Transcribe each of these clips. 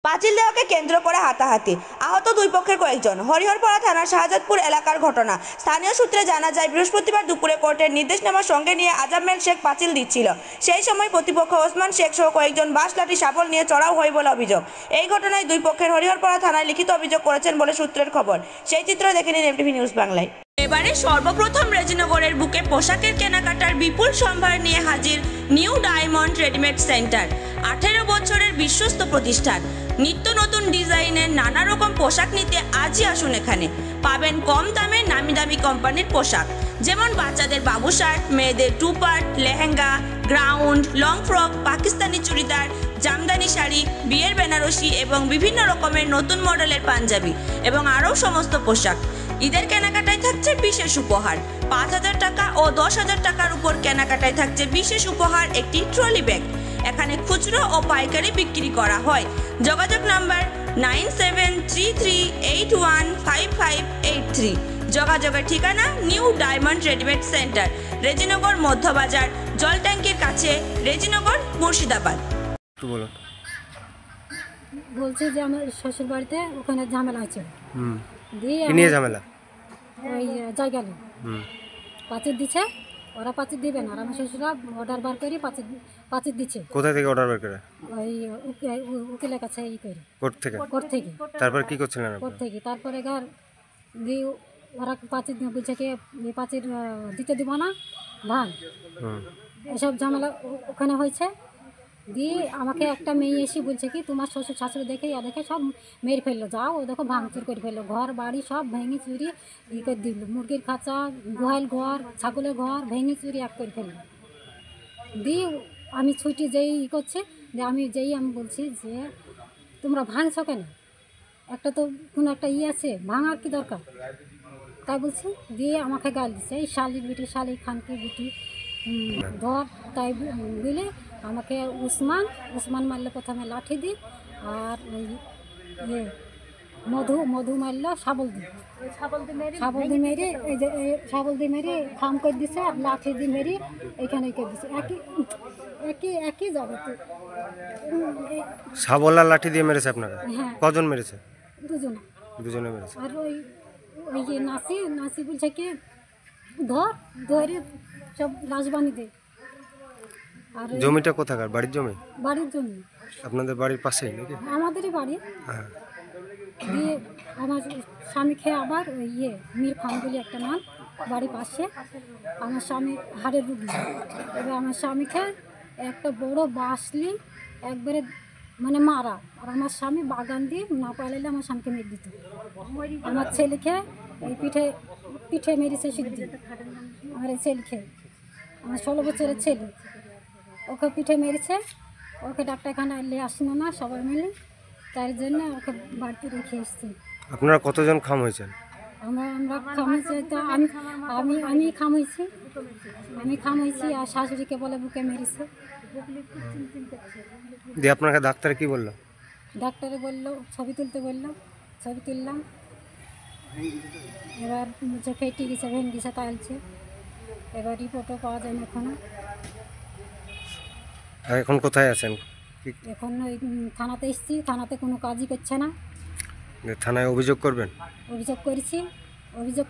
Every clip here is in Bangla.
পাঁচিল দেওয়াকে কেন্দ্র করে হাতাহাতি, আহত দুই পক্ষের কয়েকজন। হরিহরপাড়া থানার শাহজাদপুর এলাকার ঘটনা। স্থানীয় সূত্রে জানা যায়, বৃহস্পতিবার দুপুরে কোর্টের নির্দেশনামা সঙ্গে নিয়ে আজামেল শেখ পাঁচিল দিচ্ছিল। সেই সময় প্রতিপক্ষ ওসমান শেখ সহ কয়েকজন বাঁশ লাঠি শাবল নিয়ে চড়াও হয় বলে অভিযোগ। এই ঘটনায় দুই পক্ষের হরিহরপাড়া থানায় লিখিত অভিযোগ করেছেন বলে সূত্রের খবর। সেই চিত্র দেখে নিন এমটিভি নিউজ বাংলায়। এবারে সর্বপ্রথম রেজিনগরের বুকে পোশাকের কেনাকাটার বিপুল সম্ভার নিয়ে হাজির নিউ ডায়মন্ড রেডিমেড সেন্টার। 18 বছরের বিশ্বস্ত প্রতিষ্ঠান। নিত্য নতুন ডিজাইনের নানা রকম পোশাক নিতে আজই আসুন এখানে। পাবেন কম দামে নামি দামি কোম্পানির পোশাক, যেমন বাচ্চাদের বাবু শার্ট, মেয়েদের two part, lehenga, ground, long frock, Pakistani churidar, Jamdani sari, বিয়ের বেনারসি এবং বিভিন্ন রকমের নতুন মডেলের পাঞ্জাবি এবং আরও সমস্ত পোশাক। ঈদের কেনাকাটায় থাকছে বিশেষ উপহার। 5,000 টাকা ও 10,000 টাকার উপর কেনাকাটায় থাকছে বিশেষ উপহার একটি ট্রলি ব্যাগ। এখানে খুচরো ও পাইকারি বিক্রি করা হয়। যোগাযোগ নাম্বার 9733815583। যোগাযোগের ঠিকানা new diamond readymade centre, Rejinagar Madhyabazar, জল ট্যাঙ্কির কাছে, রেজিনগর, মুর্শিদাবাদ। বলছে যে আমার শ্বশুর বাড়িতে ওখানে ঝামেলা আছে। ঝামেলা ওই জায়গা নেই, পাঁচিল দিচ্ছে, ওরা পাঁচিল দিবে না। আর আমার শ্বশুরা অর্ডার বার করে পাঁচিল দিচ্ছে। কোথা থেকে অর্ডার বার করে? ওই উকিলের কাছে ই করে, কোর্ট থেকে। তারপর কি করছিলেন? কোর্ট থেকে তারপরে ঘর দিয়ে ওরা পাঁচিল বলছে কি পাঁচিল দিতে দিব না, ভাঙ, এসব ঝামেলা ওখানে হয়েছে। দিয়ে আমাকে একটা মেয়ে এসে বলছে কি তোমার শ্বশুর শাশুড়ি দেখে দেখে সব মেরে ফেললো, যাও ও দেখো ভাঙচুর করে ফেললো, ঘর বাড়ি সব ভেঙে চুরি ই করে দিল, মুরগির খাঁচা, গোয়াল ঘর, ছাগলের ঘর ভেঙে চুরি এক করে ফেললো। দিয়ে আমি ছুটি যেই ই করছে, আমি বলছি যে তোমরা ভাঙছো কেন, একটা তো কোনো একটা আছে, ভাঙার কি দরকার, তাই বলছি। দিয়ে আমাকে গাল দিচ্ছে, এই শালির বিটি, শালি খানকি বিটি ধর, তাই বলে আমাকে উসমান মারলো প্রথমে লাঠি দি, আর ওই মধু মারলো শাবল দি মেরে খাম করে দিছে, আর লাঠি দি মেরে এখানে করে দিছে, একই যাবে তো। শাবল আর লাঠি দিয়ে মেরেছে আপনাকে? হ্যাঁ। কজন মেরেছে? দুজনে মেরেছে। আর ওই নাসি বলছে কি ধরে সব লাশ বানিয়ে দে। আর জমিটা কোথাকার? বাড়ির জমি? বাড়ির জমি। আপনাদের বাড়ির পাশেই নাকি? আমাদেরই বাড়ি। হ্যাঁ। দিয়ে আমার স্বামীকে আবার ওই মীর খান বলে একটা নাম, বাড়ির পাশে। আমার স্বামী হাড়ের রুগী। এবার আমার স্বামীকে একটা বড় বাঁশলি একবারে মানে মারা, আর আমার স্বামী বাগান দিয়ে না পালাইলে আমার স্বামীকে মেরে দিত। আমার ছেলেকে এই পিঠে মেরেছে সিদ্ধি, আমার এই ছেলেকে, আমার 16 বছরের ছেলে, ওকে পিঠে মেরেছে। ওকে ডাক্তারখানায় নিয়ে আসলো না সবাই মিলে, তার জন্য ওকে বাড়িতে রেখে এসেছি। আপনারা কতজন খাম হয়েছেন? আমরা খামাইছি, তো আমি খামাইছি, আর শাশুড়িকে বলে বুকে মেরেছে। দিয়ে আপনাকে ডাক্তার কি বললো? ডাক্তারে বললো ছবি তুলতে বললো, ছবি তুললাম। এবার বলছে ফেটে গেছে, ভেঙে গেছে, তাইলছে। এবার রিপোর্টও পাওয়া যায় না এখনো। আর এখন কোথায় আছেন? এখন ওই থানাতে এসেছি, থানাতে কোনো কাজই করছে না। থানায় অভিযোগ করবেন? অভিযোগ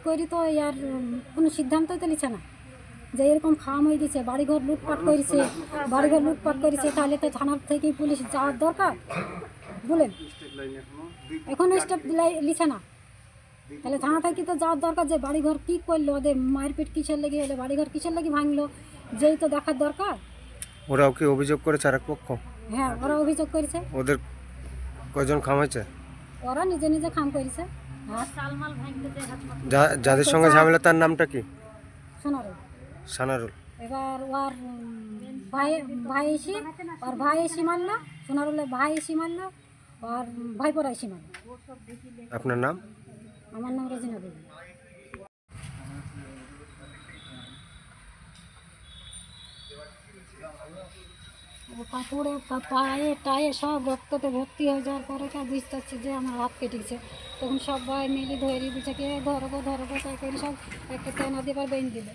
করি তো আর কোনো সিদ্ধান্তই তো নিচ্ছে না, যে এরকম খাম হয়ে গেছে, বাড়িঘর লুটপাট করেছে, তাহলে তো থানার থেকেই পুলিশ যাওয়ার দরকার, বলেন। এখনও স্টেপ নিচ্ছে না, তাহলে থানা থেকে তো যাওয়ার দরকার, যে বাড়িঘর কী করলো, ওদের মারপিট কিসের লেগে হলো, বাড়িঘর কিসের লেগে ভাঙলো, যেই তো দেখার দরকার। ওরাও কি অভিযোগ করেছে আরেক পক্ষ? হ্যাঁ, ওরা অভিযোগ করেছে। ওদের কয়জন খাম হয়েছে? ওরা নিজে খাম করেছে। যাদের সঙ্গে ঝামেলা তার নামটা কি? সোনারুল। এবার ওর ভাই এসে মারলো, সোনারুলের ভাই এসে মারলো, আর ভাইপোরা এসে মারলো। আপনার নাম? আমার নাম রেজিনা বেগম। কাপড়ে পায়ে টায়ে সব রক্ততে ভর্তি হয়ে যাওয়ার পরে বুঝতে পারছি যে আমার হাত কেটেছে। তখন সবাই মিলে ধরে বুঝে কে ধরবো তাই করে সব একটা তেনা দিয়ে বেঁধে দিল।